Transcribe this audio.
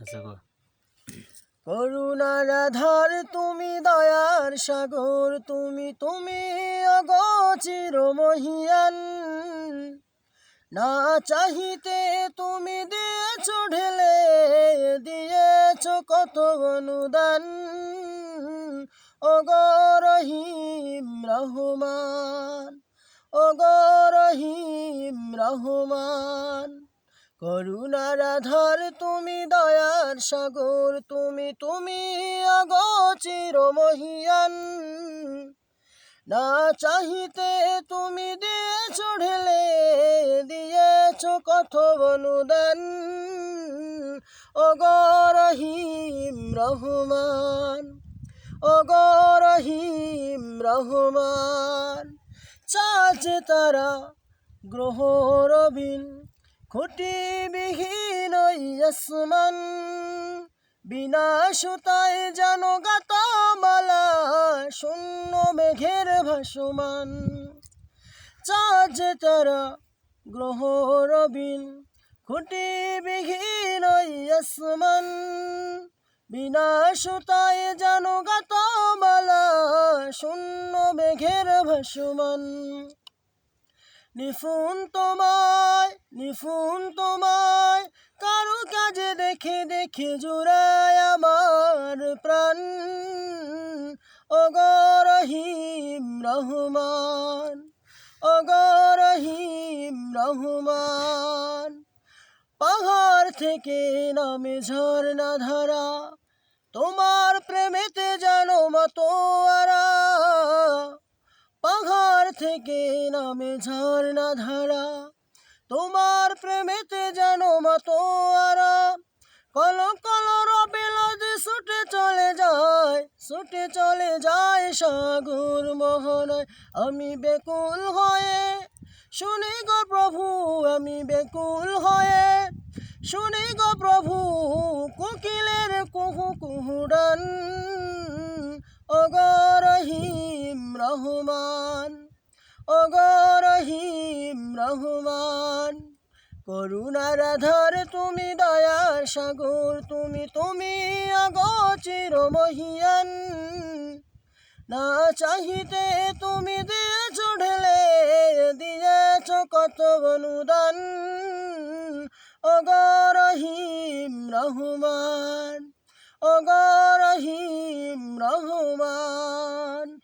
আচ্ছা গো। করুণার আধার তুমি, দয়ার সাগর তুমি, তুমি অগোচর মহিয়ান। না চাহিতে তুমি দিয়েছ ঢেলে, দিয়েছ কত অনুদান। ওগো রহিম রহমান, ওগো রহিম রহমান। করুণার আধার তুমি, দয়ার সাগর তুমি, তুমি অগোচর মহিয়ান। না চাহিতে তুমি দিয়েছ ঢেলে, দিয়েছ কত অনুদান। ওগো রহিম রহমান, ওগো রহিম রহমান। চাঁদ তারা গ্রহ রবিন, খুঁটিবিহীন ওই আসমান। বিনা সুতায় যেন গাতামালা, শূন্য মেঘের ভাসমান। চাঁদ তারা গ্রহ রবিন, খুঁটিবিহীন ওই আসমান। বিনা সুতায় যেন গাতামালা, শূন্য মেঘের ভাসমান। নিপুণ তোমায়, নিপুণ তোমায়, কারু কাজে দেখে দেখে জুড়ায় আমার প্রাণ। ওগো রহিম রহমান, ওগো রহিম রহমান। পাহাড় থেকে নামে ঝর্ণা ধারা, তোমার প্রেমেতে যেন মাতোয়ারা। পাহাড় থেকে নামে ঝর্ণা ধারা, তোমার প্রেমেতে যেন মাতোয়ারা। কল কল রবে নদী ছুটে চলে যায়, ছুটে চলে যায় সাগর মোহনায়। আমি বেকুল হয়ে শুনি গো প্রভু, আমি বেকুল হয়ে শুনি গো প্রভু, কোকিলের কুহু কুহু ডান। ওগো রহিম রহমান, ওগো রহিম রহমান। করুণার আধার তুমি, দয়ার সাগর তুমি, তুমি অগোচর মহিয়ান। না চাহিতে তুমি দিয়েছ ঢেলে, দিয়েছ কত অনুদান। ওগো রহিম রহমান, ওগো রহিম রহমান।